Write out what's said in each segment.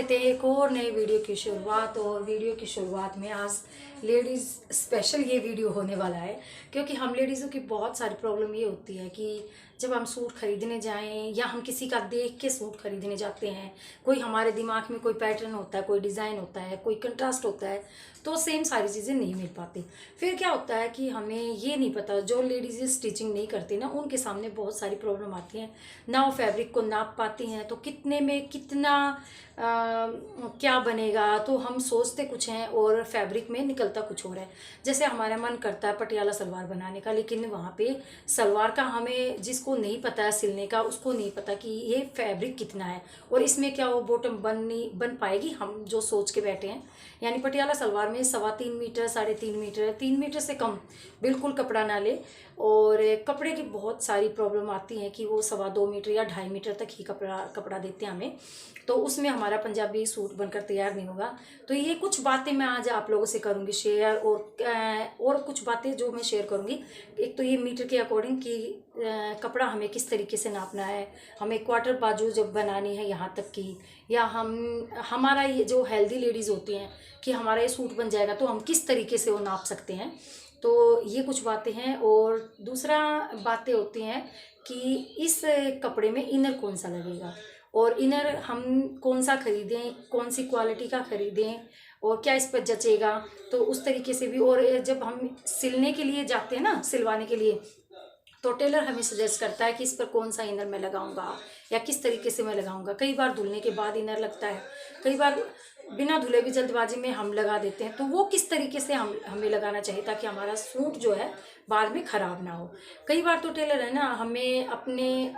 लेते हैं एक और नए वीडियो की शुरुआत। और वीडियो की शुरुआत में आज लेडीज़ स्पेशल ये वीडियो होने वाला है, क्योंकि हम लेडीज़ों की बहुत सारी प्रॉब्लम ये होती है कि जब हम सूट खरीदने जाएं या हम किसी का देख के सूट खरीदने जाते हैं, कोई हमारे दिमाग में कोई पैटर्न होता है, कोई डिज़ाइन होता है, कोई कंट्रास्ट होता है, तो सेम सारी चीज़ें नहीं मिल पाती। फिर क्या होता है कि हमें ये नहीं पता, जो लेडीज़ स्टिचिंग नहीं करती ना, उनके सामने बहुत सारी प्रॉब्लम आती हैं ना। वो फैब्रिक को नाप पाती हैं तो कितने में कितना क्या बनेगा, तो हम सोचते कुछ हैं और फैब्रिक में निकलता कुछ और है। जैसे हमारा मन करता है पटियाला सलवार बनाने का, लेकिन वहाँ पे सलवार का हमें जिसको नहीं पता है सिलने का, उसको नहीं पता कि ये फैब्रिक कितना है और इसमें क्या वो बॉटम बन पाएगी हम जो सोच के बैठे हैं। यानी पटियाला सलवार में 3.25 मीटर, 3.5 मीटर, 3 मीटर से कम बिल्कुल कपड़ा ना ले। और कपड़े की बहुत सारी प्रॉब्लम आती हैं कि वो 2.25 मीटर या 2.5 मीटर तक ही कपड़ा देते हैं हमें, तो उसमें हमारा पंजाबी सूट बनकर तैयार नहीं होगा। तो ये कुछ बातें मैं आज आप लोगों से करूंगी शेयर, और कुछ बातें जो मैं शेयर करूंगी। एक तो ये मीटर के अकॉर्डिंग कि कपड़ा हमें किस तरीके से नापना है, हमें क्वार्टर बाजू जब बनानी है यहाँ तक की, या हमारा ये जो हेल्दी लेडीज़ होती हैं कि हमारा ये सूट बन जाएगा तो हम किस तरीके से वो नाप सकते हैं। तो ये कुछ बातें हैं। और दूसरा बातें होती हैं कि इस कपड़े में इनर कौन सा लगेगा और इनर हम कौन सा खरीदें, कौन सी क्वालिटी का खरीदें और क्या इस पर जचेगा, तो उस तरीके से भी। और जब हम सिलने के लिए जाते हैं ना, सिलवाने के लिए, तो टेलर हमें सजेस्ट करता है कि इस पर कौन सा इनर मैं लगाऊंगा या किस तरीके से मैं लगाऊंगा। कई बार धुलने के बाद इनर लगता है, कई बार बिना धुले भी जल्दबाजी में हम लगा देते हैं। तो वो किस तरीके से हमें लगाना चाहिए ताकि हमारा सूट जो है बाद में ख़राब ना हो। कई बार तो टेलर है ना, हमें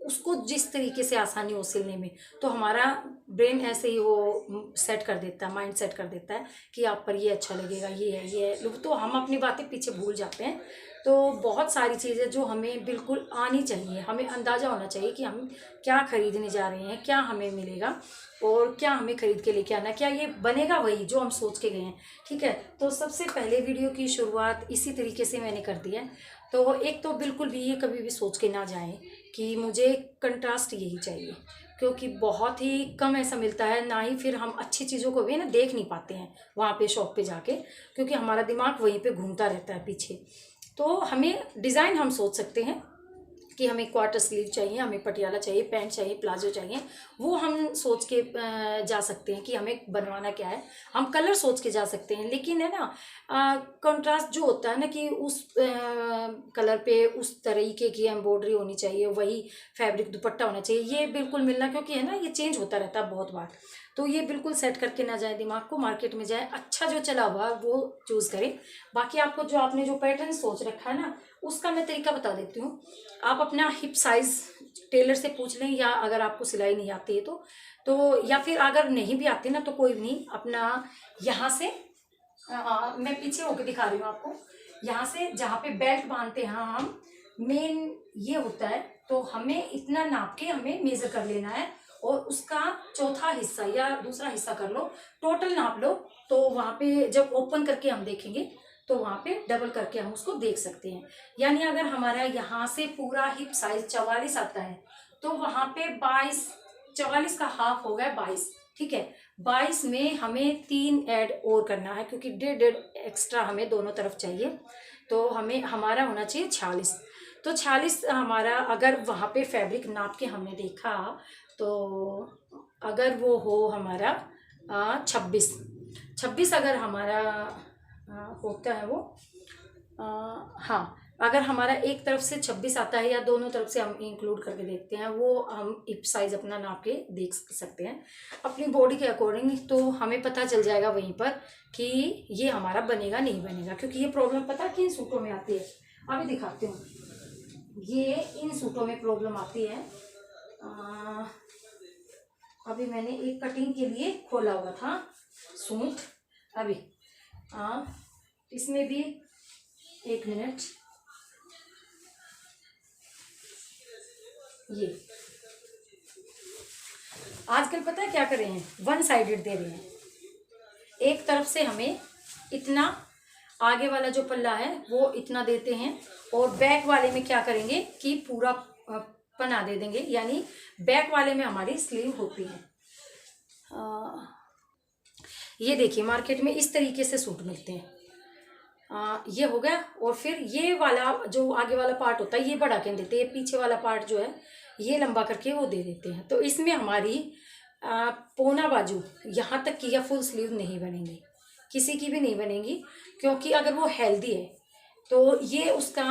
उसको जिस तरीके से आसानी हो सिलने में, तो हमारा ब्रेन ऐसे ही वो सेट कर देता है, माइंड सेट कर देता है कि आप पर ये अच्छा लगेगा, ये है, तो हम अपनी बातें पीछे भूल जाते हैं। तो बहुत सारी चीज़ें जो हमें बिल्कुल आनी चाहिए, हमें अंदाज़ा होना चाहिए कि हम क्या खरीदने जा रहे हैं, क्या हमें मिलेगा और क्या हमें खरीद के लेके आना, क्या ये बनेगा वही जो हम सोच के गए हैं। ठीक है, तो सबसे पहले वीडियो की शुरुआत इसी तरीके से मैंने कर दी है। तो एक तो बिल्कुल भी ये कभी भी सोच के ना जाएं कि मुझे कंट्रास्ट यही चाहिए, क्योंकि बहुत ही कम ऐसा मिलता है। ना ही फिर हम अच्छी चीज़ों को भी ना देख नहीं पाते हैं वहाँ पे शॉप पे जाके, क्योंकि हमारा दिमाग वहीं पे घूमता रहता है पीछे। तो हमें डिज़ाइन हम सोच सकते हैं कि हमें क्वार्टर स्लीव चाहिए, हमें पटियाला चाहिए, पैंट चाहिए, प्लाजो चाहिए, वो हम सोच के जा सकते हैं कि हमें बनवाना क्या है। हम कलर सोच के जा सकते हैं, लेकिन है ना कंट्रास्ट जो होता है ना कि उस कलर पे उस तरीके की एम्ब्रॉयडरी होनी चाहिए, वही फैब्रिक दुपट्टा होना चाहिए, ये बिल्कुल मिलना, क्योंकि है ना ये चेंज होता रहता है बहुत बार। तो ये बिल्कुल सेट करके ना जाए दिमाग को, मार्केट में जाए, अच्छा जो चला हुआ वो चूज़ करें। बाकी आपको जो आपने जो पैटर्न सोच रखा है ना, उसका मैं तरीका बता देती हूँ। आप अपना हिप साइज़ टेलर से पूछ लें, या अगर आपको सिलाई नहीं आती है तो या फिर अगर नहीं भी आती ना तो कोई नहीं, अपना यहाँ से मैं पीछे होके दिखा रही हूँ आपको। यहाँ से जहाँ पे बेल्ट बांधते हैं हम, मेन ये होता है, तो हमें इतना नाप के हमें मेजर कर लेना है और उसका चौथा हिस्सा या दूसरा हिस्सा कर लो, टोटल नाप लो। तो वहाँ पे जब ओपन करके हम देखेंगे तो वहाँ पे डबल करके हम उसको देख सकते हैं। यानी अगर हमारा यहाँ से पूरा हिप साइज 44 आता है, तो वहाँ पे 22, 44 का हाफ हो गया 22। ठीक है, 22 में हमें 3 ऐड और करना है, क्योंकि 1.5 एक्स्ट्रा हमें दोनों तरफ चाहिए। तो हमें हमारा होना चाहिए 46। तो 46 हमारा, अगर वहाँ पे फैब्रिक नाप के हमने देखा, तो अगर वो हो हमारा 26 अगर हमारा होता है वो, हाँ, अगर हमारा एक तरफ से 26 आता है या दोनों तरफ से हम इंक्लूड करके देखते हैं, वो हम हिप साइज अपना नाप के देख सकते हैं अपनी बॉडी के अकॉर्डिंग। तो हमें पता चल जाएगा वहीं पर कि ये हमारा बनेगा नहीं बनेगा, क्योंकि ये प्रॉब्लम पता किन सूटों में आती है। अभी दिखाती हूँ, ये इन सूटों में प्रॉब्लम आती है। अभी मैंने एक कटिंग के लिए खोला हुआ था सूट, अभी इसमें भी 1 मिनट, ये आजकल पता है क्या कर रहे हैं, 1 साइडेड दे रहे हैं। एक तरफ से हमें इतना, आगे वाला जो पल्ला है वो इतना देते हैं, और बैक वाले में क्या करेंगे कि पूरा पना दे देंगे, यानी बैक वाले में हमारी स्लीव होती है। ये देखिए मार्केट में इस तरीके से सूट मिलते हैं। ये हो गया। और फिर ये वाला जो आगे वाला पार्ट होता है ये बढ़ा के देते हैं, ये पीछे वाला पार्ट जो है ये लंबा करके वो दे देते हैं। तो इसमें हमारी पौना बाजू यहाँ तक की या फुल स्लीव नहीं बनेंगी, किसी की भी नहीं बनेगी, क्योंकि अगर वो हेल्दी है तो ये उसका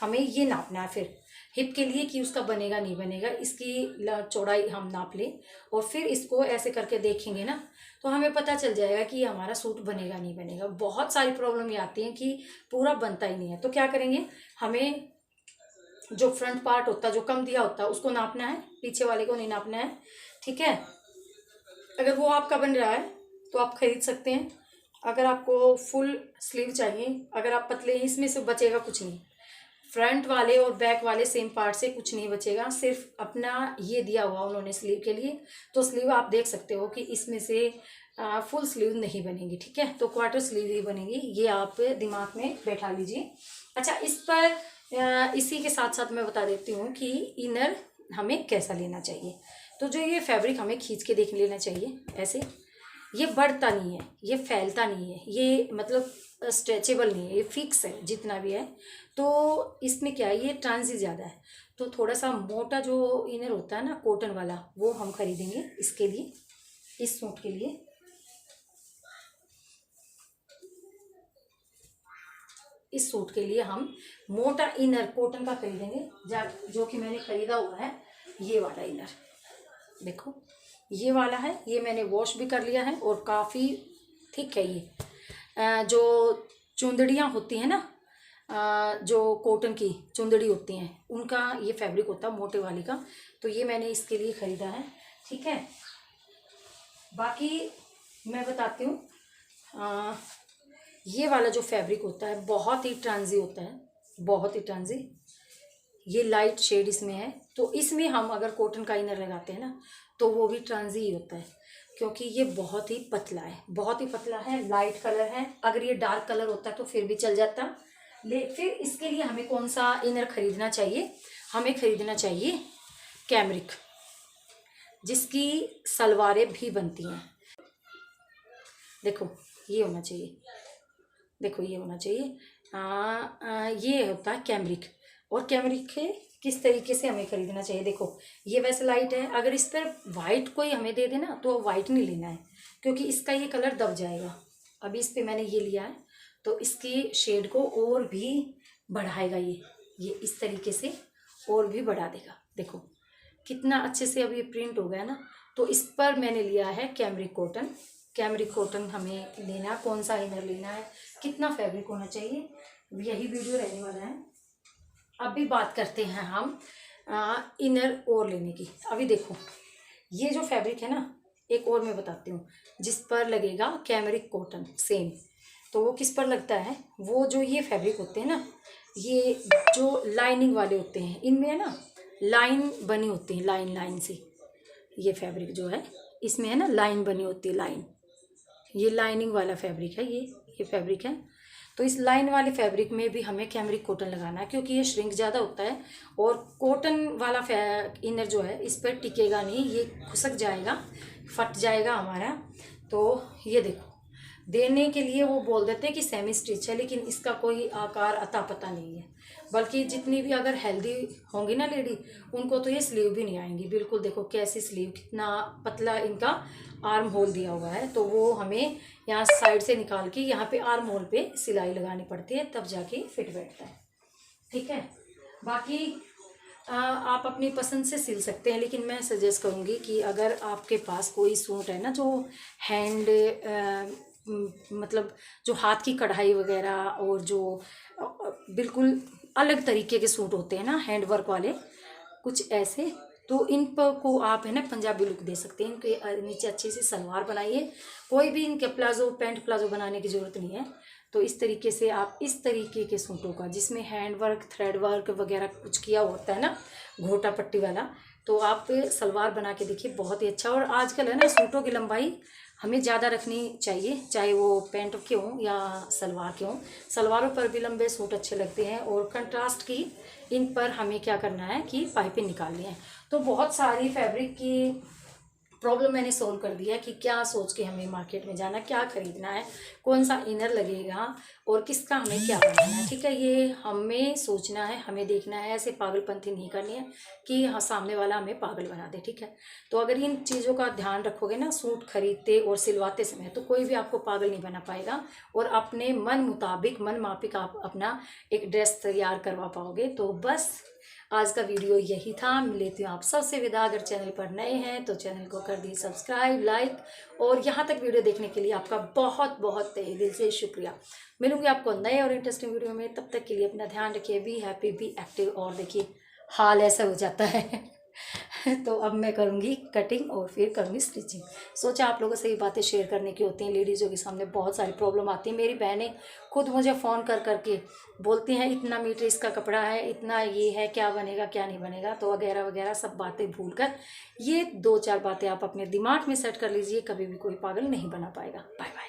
हमें ये नापना है फिर हिप के लिए कि उसका बनेगा नहीं बनेगा। इसकी चौड़ाई हम नाप लें और फिर इसको ऐसे करके देखेंगे ना तो हमें पता चल जाएगा कि ये हमारा सूट बनेगा नहीं बनेगा। बहुत सारी प्रॉब्लम ये आती हैं कि पूरा बनता ही नहीं है। तो क्या करेंगे, हमें जो फ्रंट पार्ट होता है जो कम दिया होता है उसको नापना है, पीछे वाले को नहीं नापना है, ठीक है। अगर वो आपका बन रहा है तो आप खरीद सकते हैं। अगर आपको फुल स्लीव चाहिए, अगर आप पतले हैं, इसमें से बचेगा कुछ नहीं, फ्रंट वाले और बैक वाले सेम पार्ट से कुछ नहीं बचेगा, सिर्फ अपना ये दिया हुआ उन्होंने स्लीव के लिए। तो स्लीव आप देख सकते हो कि इसमें से फुल स्लीव नहीं बनेगी, ठीक है, तो क्वार्टर स्लीव ही बनेगी। ये आप दिमाग में बैठा लीजिए। अच्छा, इस पर इसी के साथ साथ मैं बता देती हूँ कि इनर हमें कैसा लेना चाहिए। तो जो ये फैब्रिक हमें खींच के देख लेना चाहिए ऐसे, ये बढ़ता नहीं है, ये फैलता नहीं है, ये मतलब स्ट्रेचेबल नहीं है, ये फिक्स है जितना भी है। तो इसमें क्या है, ये ट्रांसी ज़्यादा है, तो थोड़ा सा मोटा जो इनर होता है ना कॉटन वाला वो हम खरीदेंगे इसके लिए, इस सूट के लिए। इस सूट के लिए हम मोटा इनर कॉटन का खरीदेंगे, जो कि मैंने खरीदा हुआ है ये वाला इनर। देखो ये वाला है, ये मैंने वॉश भी कर लिया है और काफ़ी थिक है ये। जो चुंदड़ियाँ होती हैं ना, जो कॉटन की चुंदड़ी होती हैं उनका ये फैब्रिक होता है मोटे वाली का, तो ये मैंने इसके लिए ख़रीदा है, ठीक है। बाकी मैं बताती हूँ, ये वाला जो फैब्रिक होता है बहुत ही ट्रांजी होता है, बहुत ही ट्रांजी। ये लाइट शेड इसमें है, तो इसमें हम अगर कॉटन का इनर लगाते हैं ना तो वो भी ट्रांजी ही होता है, क्योंकि ये बहुत ही पतला है, बहुत ही पतला है, लाइट कलर है। अगर ये डार्क कलर होता तो फिर भी चल जाता। फिर इसके लिए हमें कौन सा इनर खरीदना चाहिए, हमें खरीदना चाहिए कैमरिक, जिसकी सलवारें भी बनती हैं। देखो ये होना चाहिए, देखो ये होना चाहिए। ये होता है कैमरिक। और कैमरिक के किस तरीके से हमें खरीदना चाहिए, देखो ये वैसे लाइट है, अगर इस पर वाइट कोई हमें दे देना तो वाइट नहीं लेना है, क्योंकि इसका ये कलर दब जाएगा। अभी इस पर मैंने ये लिया है तो इसकी शेड को और भी बढ़ाएगा, ये इस तरीके से और भी बढ़ा देगा। देखो कितना अच्छे से अब ये प्रिंट हो गया ना। तो इस पर मैंने लिया है कैमरिक कॉटन। कैमरिक कॉटन हमें लेना, कौन सा इनर लेना है, कितना फैब्रिक होना चाहिए, यही वीडियो रहने वाला है। अभी बात करते हैं हम इनर और लेने की। अभी देखो ये जो फैब्रिक है ना, एक और मैं बताती हूँ जिस पर लगेगा कैमरिक कॉटन सेम। तो वो किस पर लगता है, वो जो ये फैब्रिक होते हैं ना, ये जो लाइनिंग वाले होते हैं इनमें है ना लाइन बनी होती है, लाइन लाइन से। ये फैब्रिक जो है इसमें है ना लाइन बनी होती है, लाइन, ये लाइनिंग वाला फैब्रिक है, ये फैब्रिक है। तो इस लाइन वाले फैब्रिक में भी हमें कैमरिक कॉटन लगाना है, क्योंकि ये श्रिंक ज़्यादा होता है और कॉटन वाला इनर जो है इस पर टिकेगा नहीं, ये खुसक जाएगा, फट जाएगा हमारा। तो ये देखो देने के लिए वो बोल देते हैं कि सेमी स्टिच है, लेकिन इसका कोई आकार अता पता नहीं है। बल्कि जितनी भी अगर हेल्दी होंगी ना लेडी, उनको तो ये स्लीव भी नहीं आएंगी बिल्कुल। देखो कैसी स्लीव, कितना पतला इनका आर्म होल दिया हुआ है, तो वो हमें यहाँ साइड से निकाल के यहाँ पे आर्म होल पे सिलाई लगानी पड़ती है, तब जाके फिट बैठता है, ठीक है। बाकी आप अपनी पसंद से सिल सकते हैं, लेकिन मैं सजेस्ट करूँगी कि अगर आपके पास कोई सूट है ना जो हैंड मतलब जो हाथ की कढ़ाई वगैरह और जो बिल्कुल अलग तरीके के सूट होते हैं ना हैंड वर्क वाले कुछ ऐसे, तो इन पर को आप है ना पंजाबी लुक दे सकते हैं। इनके नीचे अच्छी सी सलवार बनाइए, कोई भी इनके प्लाजो पैंट प्लाजो बनाने की ज़रूरत नहीं है। तो इस तरीके से आप इस तरीके के सूटों का जिसमें हैंड वर्क थ्रेड वर्क वगैरह कुछ किया होता है ना, घोटा पट्टी वाला, तो आप सलवार बना के देखिए, बहुत ही अच्छा। और आजकल है ना सूटों की लंबाई हमें ज़्यादा रखनी चाहिए, चाहे वो पैंट के हों या सलवार के हों। सलवारों पर भी लंबे सूट अच्छे लगते हैं। और कंट्रास्ट की इन पर हमें क्या करना है कि पाइपें निकालनी है। तो बहुत सारी फैब्रिक की प्रॉब्लम मैंने सोल्व कर दिया कि क्या सोच के हमें मार्केट में जाना, क्या खरीदना है, कौन सा इनर लगेगा और किसका हमें क्या बनाना है। ठीक है, ये हमें सोचना है, हमें देखना है, ऐसे पागलपंथी नहीं करनी है कि हाँ सामने वाला हमें पागल बना दे। ठीक है, तो अगर इन चीज़ों का ध्यान रखोगे ना सूट खरीदते और सिलवाते समय, तो कोई भी आपको पागल नहीं बना पाएगा और अपने मन मुताबिक, मन माफिक आप अपना एक ड्रेस तैयार करवा पाओगे। तो बस आज का वीडियो यही था। लेती हूँ आप सबसे विदा। अगर चैनल पर नए हैं तो चैनल को कर दी सब्सक्राइब, लाइक, और यहाँ तक वीडियो देखने के लिए आपका बहुत बहुत तहे दिल से शुक्रिया। मिलूंगी आपको नए और इंटरेस्टिंग वीडियो में, तब तक के लिए अपना ध्यान रखिए। Be happy, be active. और देखिए हाल ऐसा हो जाता है तो अब मैं करूँगी कटिंग और फिर करूँगी स्टिचिंग। सोचा आप लोगों से ये बातें शेयर करने की होती हैं। लेडीज़ों के सामने बहुत सारी प्रॉब्लम आती है। मेरी बहनें खुद मुझे फ़ोन कर करके बोलती हैं इतना मीटर इसका कपड़ा है, इतना ये है, क्या बनेगा क्या नहीं बनेगा। तो वगैरह वगैरह सब बातें भूल कर ये 2-4 बातें आप अपने दिमाग में सेट कर लीजिए, कभी भी कोई पागल नहीं बना पाएगा। Bye bye.